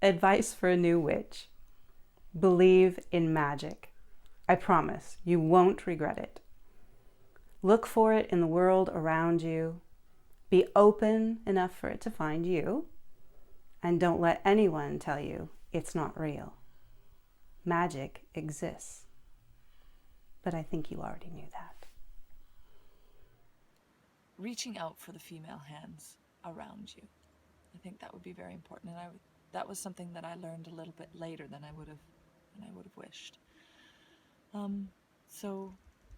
Advice for a new witch. Believe in magic. I promise you won't regret it. Look for it in the world around you. Be open enough for it to find you. And don't let anyone tell you it's not real. Magic exists. But I think you already knew that. Reaching out for the female hands around you. I think that would be very important, and that was something that I learned a little bit later than I would have wished. So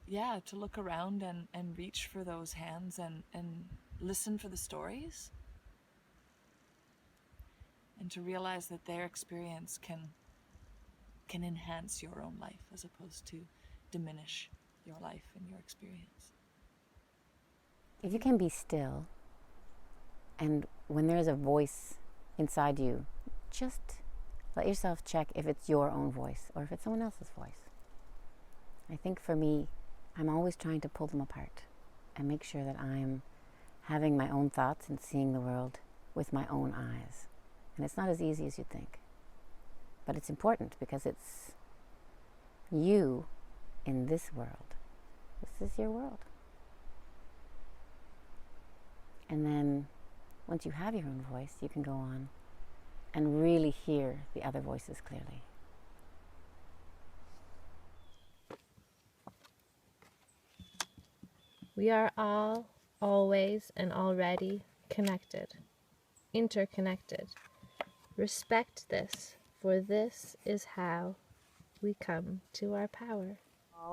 yeah, to look around and reach for those hands and listen for the stories, and to realize that their experience can enhance your own life as opposed to diminish your life and your experience. If you can be still, and when there's a voice inside you, just let yourself check if it's your own voice or if it's someone else's voice. I think for me, I'm always trying to pull them apart and make sure that I'm having my own thoughts and seeing the world with my own eyes. And it's not as easy as you think. But it's important because it's you in this world. This is your world. And then once you have your own voice, you can go on and really hear the other voices clearly. We are all, always, and already connected, interconnected. Respect this, for this is how we come to our power.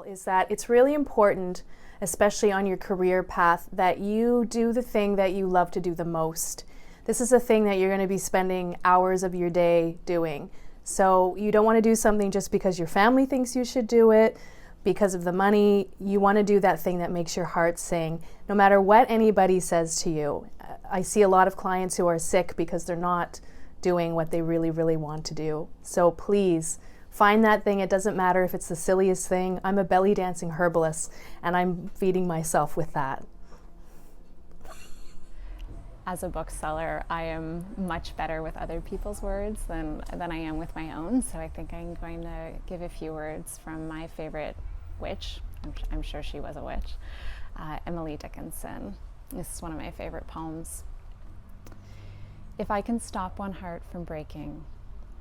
Is that it's really important, especially on your career path, that you do the thing that you love to do the most. This is a thing that you're going to be spending hours of your day doing. So you don't want to do something just because your family thinks you should do it, because of the money. You want to do that thing that makes your heart sing, no matter what anybody says to you. I see a lot of clients who are sick because they're not doing what they really, really want to do. So please, find that thing. It doesn't matter if it's the silliest thing. I'm a belly dancing herbalist, and I'm feeding myself with that. As a bookseller, I am much better with other people's words than I am with my own. So I think I'm going to give a few words from my favorite witch. I'm sure she was a witch, Emily Dickinson. This is one of my favorite poems. If I can stop one heart from breaking,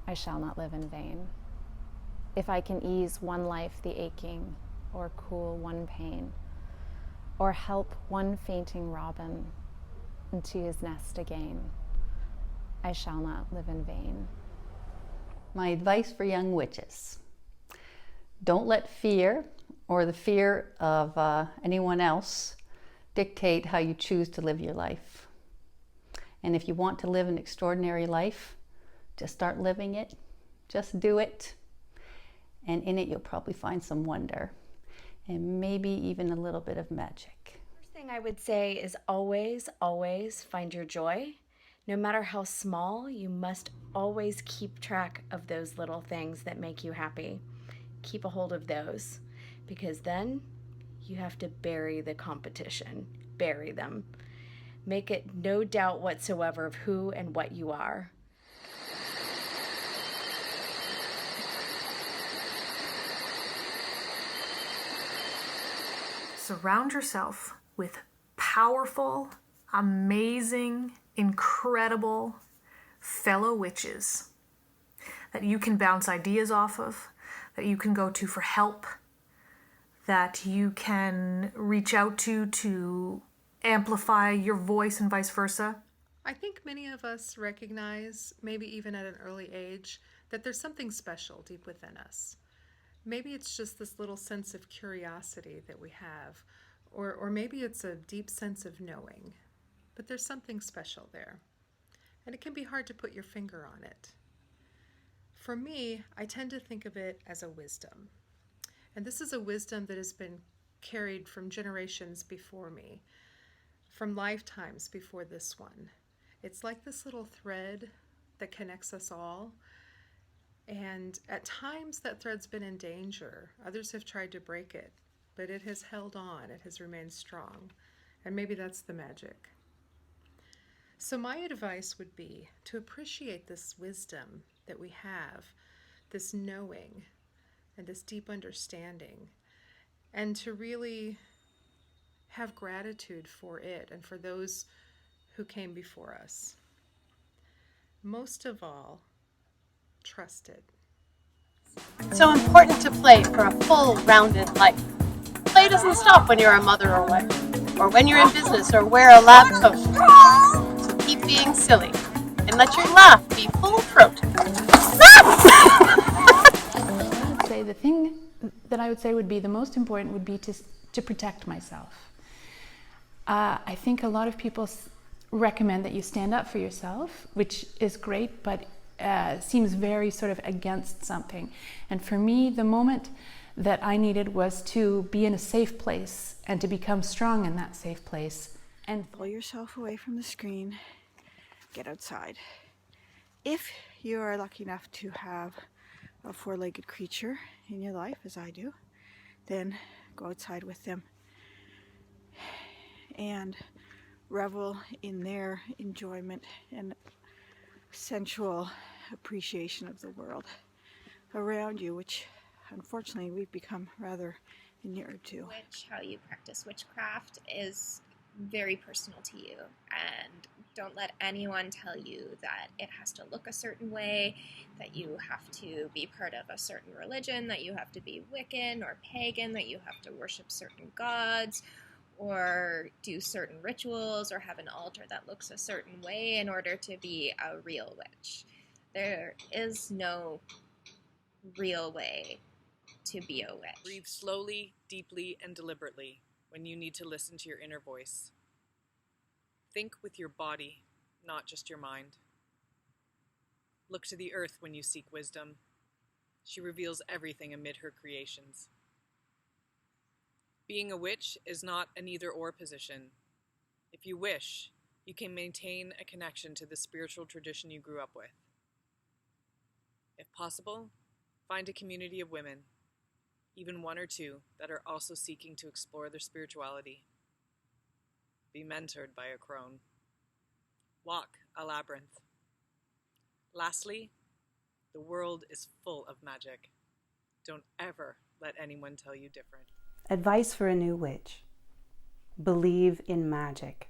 I shall not live in vain. If I can ease one life the aching, or cool one pain, or help one fainting robin into his nest again, I shall not live in vain. My advice for young witches: don't let fear or the fear of anyone else dictate how you choose to live your life. And if you want to live an extraordinary life, just start living it. Just do it. And in it, you'll probably find some wonder and maybe even a little bit of magic. First thing I would say is always, always find your joy. No matter how small, you must always keep track of those little things that make you happy. Keep a hold of those, because then you have to bury the competition. Bury them. Make it no doubt whatsoever of who and what you are. Surround yourself with powerful, amazing, incredible fellow witches that you can bounce ideas off of, that you can go to for help, that you can reach out to amplify your voice and vice versa. I think many of us recognize, maybe even at an early age, that there's something special deep within us. Maybe it's just this little sense of curiosity that we have, or maybe it's a deep sense of knowing, but there's something special there. And it can be hard to put your finger on it. For me, I tend to think of it as a wisdom. And this is a wisdom that has been carried from generations before me, from lifetimes before this one. It's like this little thread that connects us all. And at times that thread's been in danger. Others have tried to break it, but it has held on. It has remained strong. And maybe that's the magic. So my advice would be to appreciate this wisdom that we have, this knowing and this deep understanding, and to really have gratitude for it and for those who came before us. Most of all, trust it. It's so important to play for a full, rounded life. Play doesn't stop when you're a mother or wife, or when you're in business or wear a lab coat. So keep being silly, and let your laugh be full throat. I would say the thing that I would say would be the most important would be to protect myself. I think a lot of people recommend that you stand up for yourself, which is great, but seems very sort of against something. And for me, the moment that I needed was to be in a safe place and to become strong in that safe place. And pull yourself away from the screen, get outside. If you are lucky enough to have a four-legged creature in your life, as I do, then go outside with them and revel in their enjoyment and sensual appreciation of the world around you, which unfortunately we've become rather inured to. How you practice witchcraft is very personal to you, and don't let anyone tell you that it has to look a certain way, that you have to be part of a certain religion, that you have to be Wiccan or pagan, that you have to worship certain gods or do certain rituals or have an altar that looks a certain way in order to be a real witch. There is no real way to be a witch. Breathe slowly, deeply, and deliberately when you need to listen to your inner voice. Think with your body, not just your mind. Look to the earth when you seek wisdom. She reveals everything amid her creations. Being a witch is not an either-or position. If you wish, you can maintain a connection to the spiritual tradition you grew up with. If possible, find a community of women, even one or two, that are also seeking to explore their spirituality. Be mentored by a crone. Walk a labyrinth. Lastly, the world is full of magic. Don't ever let anyone tell you different. Advice for a new witch. Believe in magic.